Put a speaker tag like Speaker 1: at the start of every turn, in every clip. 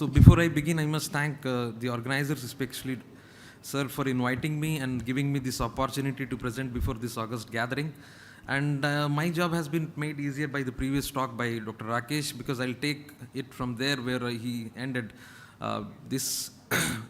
Speaker 1: So before I begin, I must thank the organizers, especially sir, for inviting me and giving me this opportunity to present before this August gathering. And my job has been made easier by the previous talk by Dr. Rakesh, because I'll take it from there where he ended this.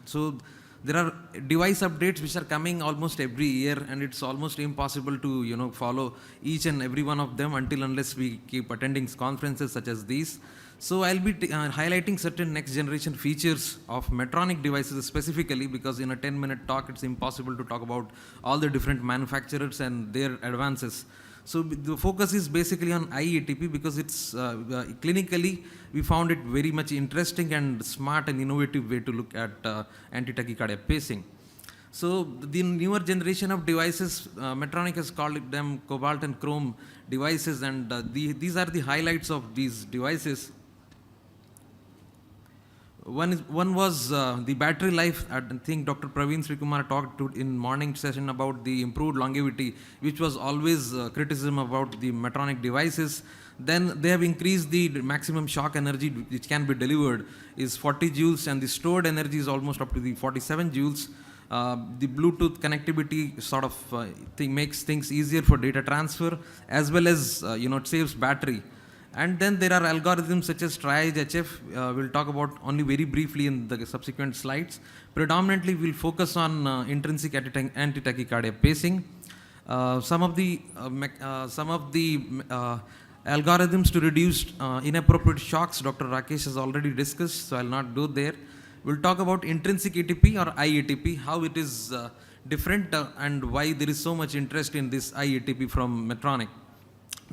Speaker 1: So there are device updates which are coming almost every year, and it's almost impossible to follow each and every one of them unless we keep attending conferences such as these. So I'll be highlighting certain next generation features of Medtronic devices specifically, because in a 10-minute talk it's impossible to talk about all the different manufacturers and their advances. So the focus is basically on IATP, because it's clinically we found it very much interesting and smart and innovative way to look at anti-tachycardia pacing. So the newer generation of devices, Medtronic has called them cobalt and chrome devices, and these are the highlights of these devices. One was the battery life. I think Dr. Praveen Srikumar talked in morning session about the improved longevity, which was always criticism about the Medtronic devices. Then they have increased the maximum shock energy which can be delivered is 40 joules, and the stored energy is almost up to the 47 joules. The Bluetooth connectivity sort of makes things easier for data transfer, as well as it saves battery. And then there are algorithms such as triage HF. We'll talk about only very briefly in the subsequent slides. Predominantly, we'll focus on intrinsic anti-tachycardia pacing. Some of the algorithms to reduce inappropriate shocks, Dr. Rakesh has already discussed, so I'll not go there. We'll talk about intrinsic ATP or IATP, how it is different and why there is so much interest in this IATP from Medtronic.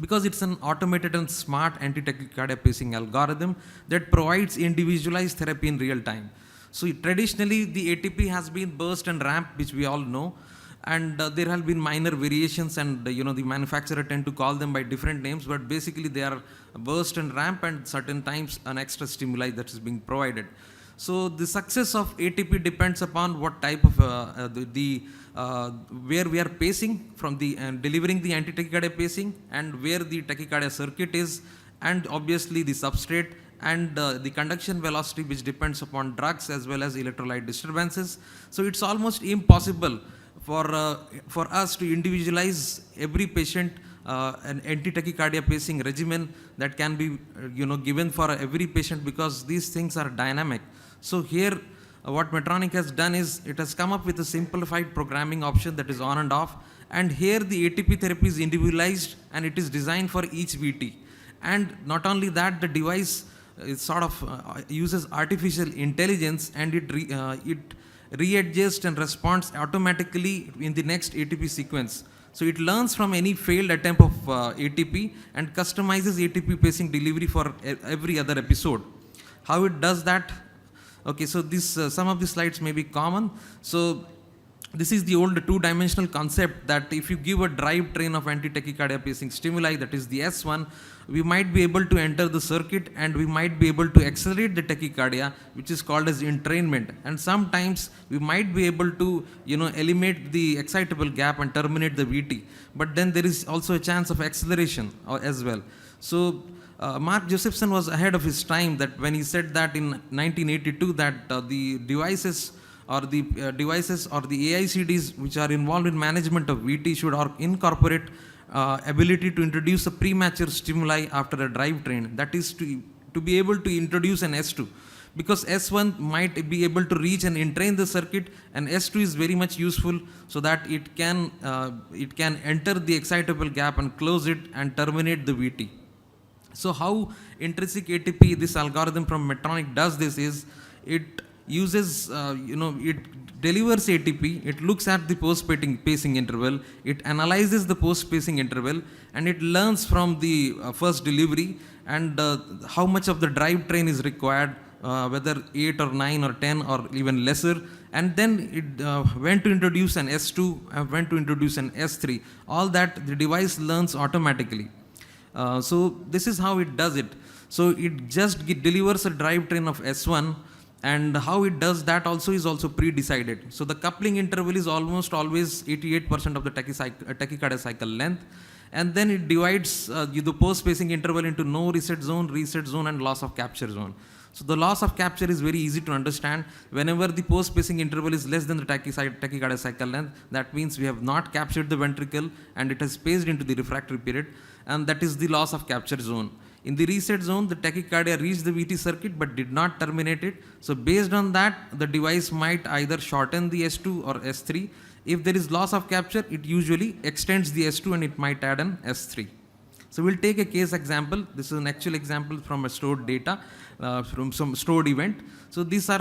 Speaker 1: Because it's an automated and smart anti-tachycardia pacing algorithm that provides individualized therapy in real time. So traditionally, the ATP has been burst and ramp, which we all know, and there have been minor variations, and the manufacturer tend to call them by different names, but basically they are burst and ramp, and certain times an extra stimuli that is being provided. So the success of ATP depends upon what type of where we are pacing from the delivering the anti-tachycardia pacing, and where the tachycardia circuit is, and obviously the substrate and the conduction velocity, which depends upon drugs as well as electrolyte disturbances. So it's almost impossible for us to individualize every patient an anti-tachycardia pacing regimen that can be given for every patient, because these things are dynamic. So here what Medtronic has done is it has come up with a simplified programming option that is on and off, and here the ATP therapy is individualized and it is designed for each VT. And not only that, the device is sort of uses artificial intelligence, and it readjusts and responds automatically in the next ATP sequence. So it learns from any failed attempt of ATP and customizes ATP pacing delivery for every other episode. How it does that? Okay, so this some of the slides may be common. So this is the old two-dimensional concept that if you give a drivetrain of anti-tachycardia pacing stimuli, that is the S1, we might be able to enter the circuit and we might be able to accelerate the tachycardia, which is called as entrainment. And sometimes we might be able to eliminate the excitable gap and terminate the VT. But then there is also a chance of acceleration as well. So Mark Josephson was ahead of his time that when he said that in 1982 that the devices or the AICDs which are involved in management of VT should incorporate ability to introduce a premature stimuli after a drivetrain. That is to be able to introduce an S2. Because S1 might be able to reach and entrain the circuit, and S2 is very much useful so that it can enter the excitable gap and close it and terminate the VT. So how intrinsic ATP, this algorithm from Medtronic, does this is it uses, it delivers ATP, it looks at the post-pacing interval, it analyzes the post-pacing interval, and it learns from the first delivery and how much of the drivetrain is required, whether 8 or 9 or 10 or even lesser, and then it went to introduce an S2, went to introduce an S3. All that the device learns automatically. So this is how it does it. So it just delivers a drivetrain of S1, and how it does that is also pre-decided. So the coupling interval is almost always 88% of the tachycardia cycle length, and then it divides the post-spacing interval into no reset zone, and loss of capture zone. So the loss of capture is very easy to understand. Whenever the post-pacing interval is less than the tachycardia cycle length, that means we have not captured the ventricle and it has paced into the refractory period, and that is the loss of capture zone. In the reset zone, the tachycardia reached the VT circuit but did not terminate it. So based on that, the device might either shorten the S2 or S3. If there is loss of capture, it usually extends the S2 and it might add an S3. So we'll take a case example. This is an actual example from a stored data, from some stored event. So these are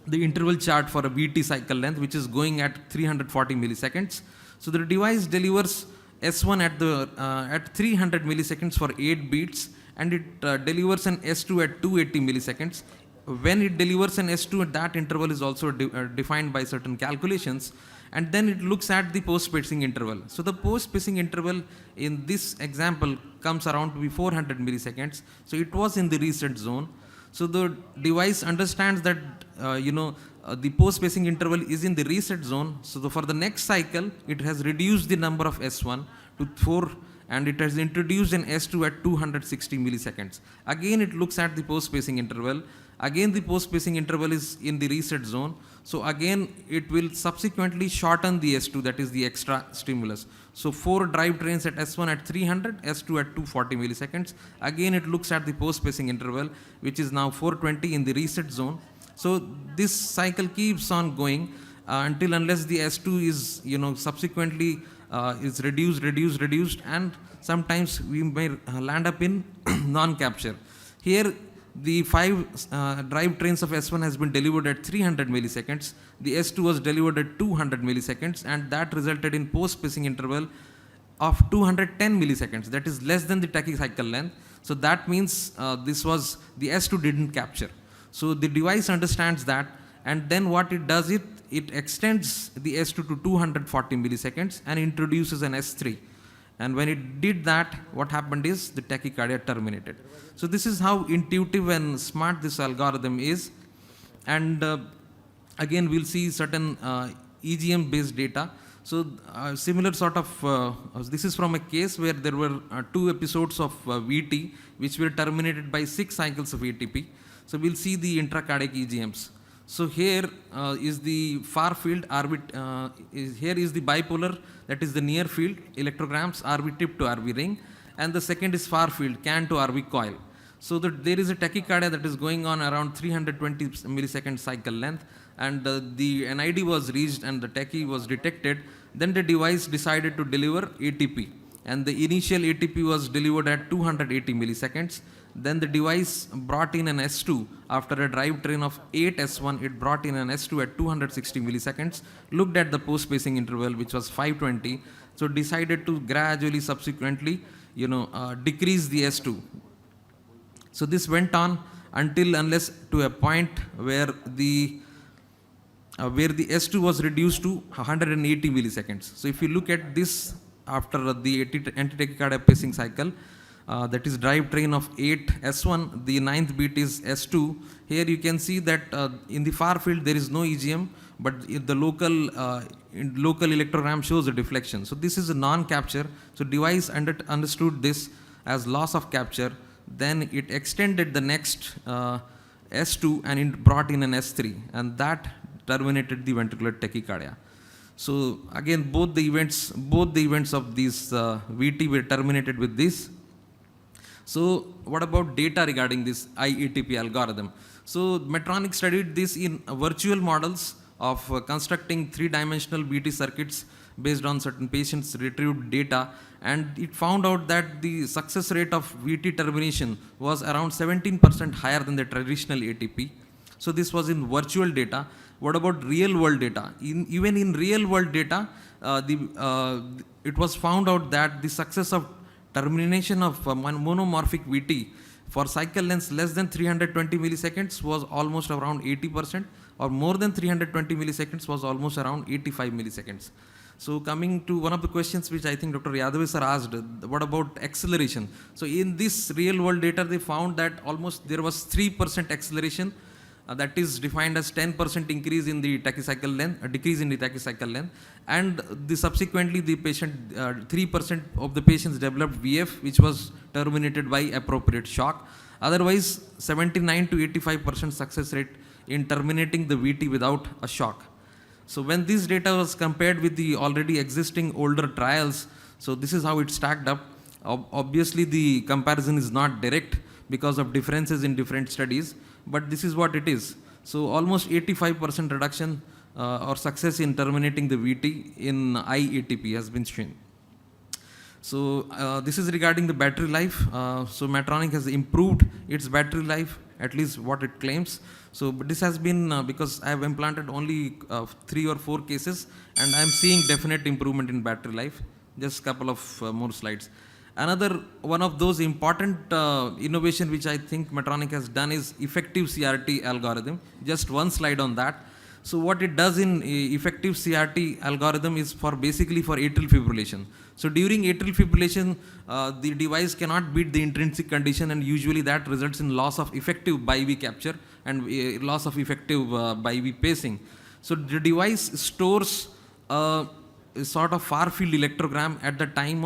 Speaker 1: the interval chart for a VT cycle length, which is going at 340 milliseconds. So the device delivers S1 at 300 milliseconds for 8 beats, and it delivers an S2 at 280 milliseconds. When it delivers an S2 at that interval is also defined by certain calculations, and then it looks at the post-pacing interval. So the post-pacing interval in this example comes around to be 400 milliseconds. So it was in the reset zone. So the device understands that the post-pacing interval is in the reset zone. So for the next cycle, it has reduced the number of S1 to 4, and it has introduced an S2 at 260 milliseconds. Again, it looks at the post-pacing interval. Again, the post-pacing interval is in the reset zone. So again, it will subsequently shorten the S2, that is the extra stimulus. So 4 drivetrains at S1 at 300, S2 at 240 milliseconds. Again, it looks at the post-pacing interval, which is now 420 in the reset zone. So this cycle keeps on going until unless the S2 is subsequently is reduced, and sometimes we may land up in non-capture. Here, the 5 drivetrains of S1 has been delivered at 300 milliseconds. The S2 was delivered at 200 milliseconds, and that resulted in post-pacing interval of 210 milliseconds. That is less than the tachycycle length. So that means this was the S2 didn't capture. So the device understands that, and then what it does, it extends the S2 to 240 milliseconds and introduces an S3. And when it did that, what happened is the tachycardia terminated. So this is how intuitive and smart this algorithm is. And again, we'll see certain EGM based data. So similar sort of, this is from a case where there were 2 episodes of VT which were terminated by 6 cycles of ATP. So we'll see the intracardiac EGMs. So here is the far field here is the bipolar, that is the near field electrograms, RV tip to RV ring, and the second is far field CAN to RV coil. So there is a tachycardia that is going on around 320 millisecond cycle length, and the NID was reached and the tachy was detected. Then the device decided to deliver ATP, and the initial ATP was delivered at 280 milliseconds. Then the device brought in an S2 after a drivetrain of 8 S1. It brought in an S2 at 260 milliseconds, looked at the post-pacing interval, which was 520. So decided to gradually subsequently decrease the S2. So this went on unless to a point where the S2 was reduced to 180 milliseconds. So if you look at this after the anti-tachycardia pacing cycle, that is drivetrain of 8 S1, the 9th beat is S2. Here you can see that in the far field there is no EGM, but the local electrogram shows a deflection. So this is a non-capture. So device understood this as loss of capture. Then it extended the next S2 and it brought in an S3, and that terminated the ventricular tachycardia. So again, both the events of these VT were terminated with this. So what about data regarding this IATP algorithm? So Medtronic studied this in virtual models of constructing 3-dimensional VT circuits based on certain patients' retrieved data, and it found out that the success rate of VT termination was around 17% higher than the traditional ATP. So this was in virtual data. What about real world data? Even in real world data, it was found out that the success of termination of monomorphic VT for cycle lengths less than 320 milliseconds was almost around 80%, or more than 320 milliseconds was almost around 85 milliseconds. So coming to one of the questions which I think Dr. Yadav sir asked, what about acceleration? So in this real world data, they found that almost there was 3% acceleration. That is defined as 10% increase in the tachycycle length, decrease in the tachycycle length, and subsequently the patient, 3% of the patients developed VF, which was terminated by appropriate shock. Otherwise, 79 to 85% success rate in terminating the VT without a shock. So when this data was compared with the already existing older trials, so this is how it stacked up. Obviously, the comparison is not direct because of differences in different studies, but this is what it is. So almost 85% reduction or success in terminating the VT in IATP has been shown. So this is regarding the battery life. So Medtronic has improved its battery life, at least what it claims. So but this has been because I have implanted only 3 or 4 cases, and I am seeing definite improvement in battery life. Just a couple of more slides. Another one of those important innovation which I think Medtronic has done is effective CRT algorithm. Just one slide on that. So what it does in effective CRT algorithm is for basically for atrial fibrillation. So during atrial fibrillation, the device cannot beat the intrinsic condition, and usually that results in loss of effective BiV capture and loss of effective BiV pacing. So the device stores a sort of far field electrogram at the time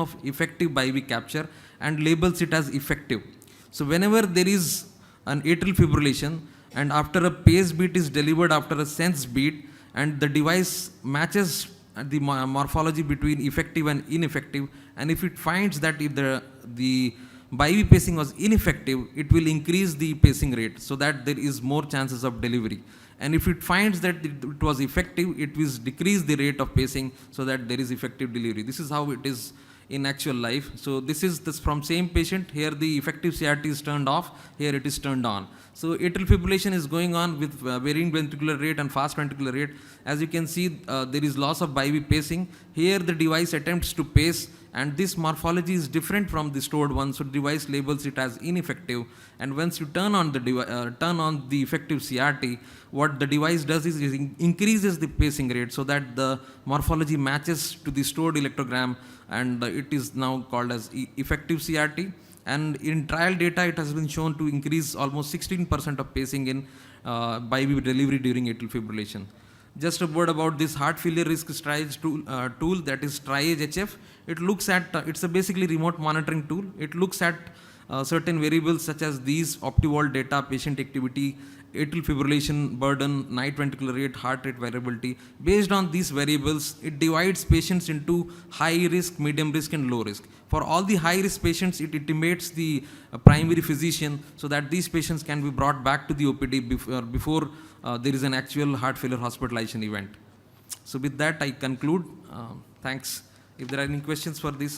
Speaker 1: of effective BiV capture and labels it as effective. So whenever there is an atrial fibrillation, and after a pace beat is delivered after a sense beat, and the device matches the morphology between effective and ineffective, and if it finds that if the BiV pacing was ineffective, it will increase the pacing rate so that there is more chances of delivery. And if it finds that it was effective, it will decrease the rate of pacing so that there is effective delivery. This is how it is in actual life. So this is this from same patient. Here the effective CRT is turned off, here it is turned on. So atrial fibrillation is going on with varying ventricular rate and fast ventricular rate. As you can see, there is loss of BiV pacing. Here the device attempts to pace, and this morphology is different from the stored one, so the device labels it as ineffective. And once you turn on the effective CRT, what the device does is increases the pacing rate so that the morphology matches to the stored electrogram, and it is now called as effective CRT. And in trial data, it has been shown to increase almost 16% of pacing in BiV delivery during atrial fibrillation. Just a word about this heart failure risk triage tool, that is Triage HF. It looks at, it's a basically remote monitoring tool. It looks at certain variables such as these: OptiVolt data, patient activity, atrial fibrillation burden, night ventricular rate, heart rate variability. Based on these variables, it divides patients into high risk, medium risk, and low risk. For all the high risk patients, it intimates the primary physician so that these patients can be brought back to the OPD before there is an actual heart failure hospitalization event. So with that, I conclude. Thanks. If there are any questions for this,